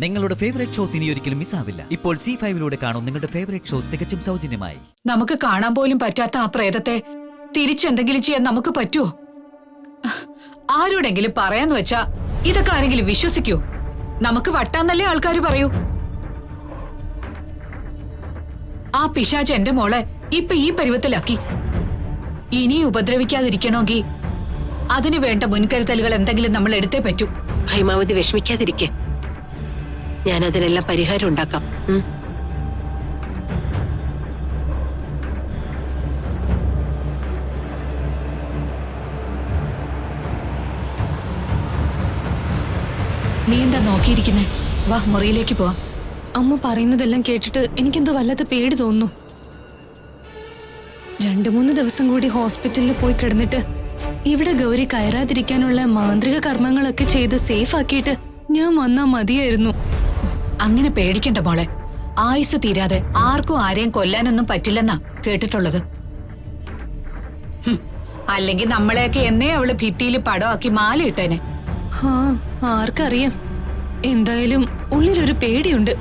നിങ്ങളുടെ favourite shows ഇനി ഒരിക്കലും മിസ്സാവില്ല. ഇപ്പോൾ C5 കാണും നിങ്ങളുടെ ഫേവറേറ്റ് ഷോ തികച്ചും സൗജന്യമായി. നമുക്ക് കാണാൻ പോലും പറ്റാത്ത ആ പ്രേതത്തെ തിരിച്ചെന്തെങ്കിലും ചെയ്യാൻ നമുക്ക് പറ്റുമോ? ആരോടെങ്കിലും പറയാന്ന് വെച്ചാ ഇതൊക്കെ ആരെങ്കിലും വിശ്വസിക്കൂ? നമുക്ക് വട്ടാന്നല്ലേ ആൾക്കാർ പറയൂ. ആ പിശാച് എന്റെ മോളെ ഇപ്പൊ ഈ പരുവത്തിലാക്കി. ഇനി ഉപദ്രവിക്കാതിരിക്കണമെങ്കിൽ അതിനു വേണ്ട മുൻകരുതലുകൾ എന്തെങ്കിലും നമ്മൾ എടുത്തേ പറ്റൂ. ഹൈമാവതി വിഷമിക്കാതിരിക്കെ, ഞാൻ അതിനെല്ലാം പരിഹാരം ഉണ്ടാക്കാം. നീ എന്താ നോക്കിയിരിക്കുന്നേ? വാ, മുറിയിലേക്ക് പോവാം. അമ്മ പറയുന്നതെല്ലാം കേട്ടിട്ട് എനിക്കെന്തോ വല്ലാത്ത പേടി തോന്നുന്നു. 2-3 ദിവസം കൂടി ഹോസ്പിറ്റലിൽ പോയി കിടന്നിട്ട് ഇവിടെ ഗൗരി കയറാതിരിക്കാനുള്ള മാന്ത്രിക കർമ്മങ്ങളൊക്കെ ചെയ്ത് സേഫ് ആക്കിയിട്ട് ഞാൻ വന്നാ മതിയായിരുന്നു. അങ്ങനെ പേടിക്കണ്ട മോളെ. ആയുസ് തീരാതെ ആർക്കും ആരെയും കൊല്ലാനൊന്നും പറ്റില്ലെന്നാ കേട്ടിട്ടുള്ളത്. അല്ലെങ്കിൽ നമ്മളെയൊക്കെ എന്നേ അവള് ഭിത്തിയിൽ പടമാക്കി മാലയിട്ടേനെ. ആർക്കറിയാം. എന്തായാലും ഉള്ളിലൊരു പേടിയുണ്ട്.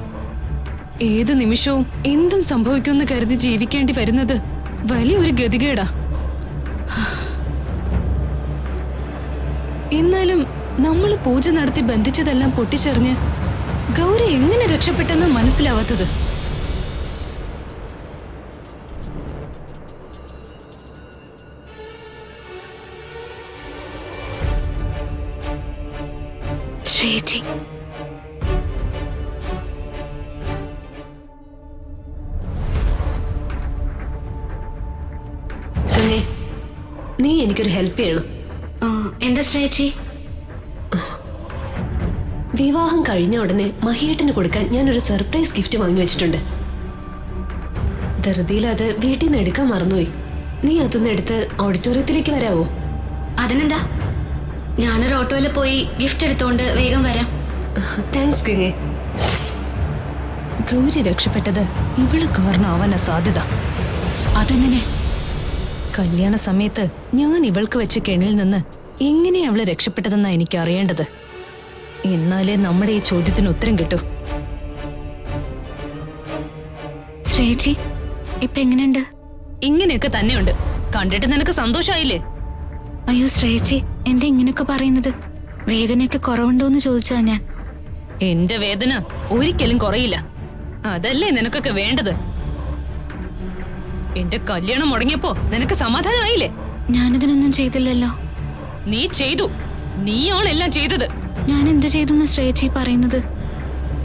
ഏത് നിമിഷവും എന്തും സംഭവിക്കുമെന്ന് കരുതി ജീവിക്കേണ്ടി വരുന്നത് വലിയൊരു ഗതികേടാ. എന്നാലും നമ്മൾ പൂജ നടത്തി ബന്ധിച്ചതെല്ലാം പൊട്ടിച്ചെറിഞ്ഞ് ഗൗരി എങ്ങനെ രക്ഷപ്പെട്ടെന്ന് മനസ്സിലാവാത്തത്. ശ്രേയച്ചി, നീ എനിക്കൊരു ഹെൽപ്പ് ചെയ്യണം. എന്താ ശ്രേയച്ചി? വിവാഹം കഴിഞ്ഞ ഉടനെ മഹിയേട്ടന് കൊടുക്കാൻ ഞാനൊരു സർപ്രൈസ് ഗിഫ്റ്റ് വാങ്ങി വെച്ചിട്ടുണ്ട്. ധൃതിയിൽ അത് വീട്ടിൽ നിന്ന് എടുക്കാൻ മറന്നുപോയി. നീ അതൊന്ന് എടുത്ത് ഓഡിറ്റോറിയത്തിലേക്ക് വരാവോ? അതിനെന്താ, ഞാനൊരു ഓട്ടോയിൽ പോയി ഗിഫ്റ്റ് എടുത്തോണ്ട് വേഗം വരാം. താങ്ക്സ് ഗംഗേ. ഗൗരി രക്ഷപ്പെട്ടത് ഇവള് കാരണമാവാനാ സാധ്യത. അതെങ്ങനെ? കല്യാണ സമയത്ത് ഞാൻ ഇവൾക്ക് വെച്ച കെണിൽ നിന്ന് എങ്ങനെ അവള് രക്ഷപ്പെട്ടതെന്നാ എനിക്ക് അറിയേണ്ടത്. എന്നാലേ നമ്മുടെ ഈ ചോദ്യത്തിന് ഉത്തരം കിട്ടൂ. ശ്രേയച്ചി, ഇപ്പൊ എങ്ങനെയുണ്ട്? ഇങ്ങനെയൊക്കെ തന്നെയുണ്ട്. കണ്ടിട്ട് നിനക്ക് സന്തോഷായില്ലേ? അയ്യോ ശ്രേയച്ചി, എന്താ ഇങ്ങനെയൊക്കെ പറയുന്നത്? വേദനയൊക്കെ കുറവുണ്ടോന്ന് ചോദിച്ചാ ഞാൻ. എന്റെ വേദന ഒരിക്കലും കുറയില്ല. അതല്ലേ നിനക്കൊക്കെ വേണ്ടത്. എന്റെ കല്യാണം മുടങ്ങിയപ്പോ നിനക്ക് സമാധാനമായില്ലേ? ഞാനിതിനൊന്നും ചെയ്തില്ലല്ലോ. നീ ചെയ്തു. നീയാണെല്ലാം ചെയ്തത്. ഞാൻ എന്ത് ചെയ്തെന്ന് ശ്രേയച്ചി പറയുന്നത്?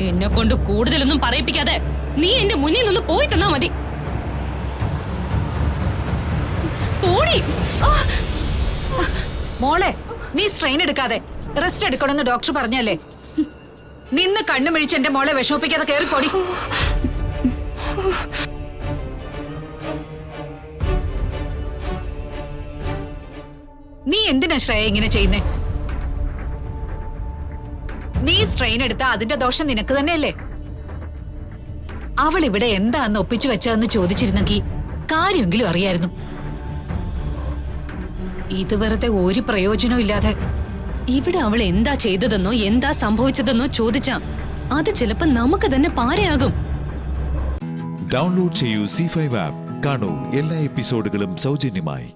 എന്നെ കൊണ്ട് കൂടുതലൊന്നും പറയിപ്പിക്കാതെ നീ എന്റെ മുന്നിൽ നിന്ന് പോയി തന്നാ മതി. പോടി. മോളെ, നീ സ്ട്രെയിൻ എടുക്കാതെ റെസ്റ്റ് എടുക്കണമെന്ന് ഡോക്ടർ പറഞ്ഞല്ലേ? നിന്ന് കണ്ണു മിഴിച്ച് എന്റെ മോളെ വിഷമിപ്പിക്കാതെ കേറിപ്പോടി. നീ എന്തിനാ ശ്രേയ ഇങ്ങനെ ചെയ്യുന്നേ? നീ സ്ട്രെയിൻ എടുത്താ അതിന്റെ ദോഷം നിനക്ക് തന്നെയല്ലേ? അവൾ ഇവിടെ എന്താന്ന് ഒപ്പിച്ചു വെച്ചതെന്ന് ചോദിച്ചിരുന്നെങ്കിൽ കാര്യമെങ്കിലും അറിയായിരുന്നു. ഇത് വെറുതെ ഒരു പ്രയോജനവും ഇല്ലാതെ. ഇവിടെ അവൾ എന്താ ചെയ്തതെന്നോ എന്താ സംഭവിച്ചതെന്നോ ചോദിച്ചാ അത് ചിലപ്പോ നമുക്ക് തന്നെ പാരയാകും. ഡൗൺലോഡ് ചെയ്യൂ C5 ആപ്പ്. കാണൂ എല്ലാ എപ്പിസോഡുകളും സൗജന്യമായി.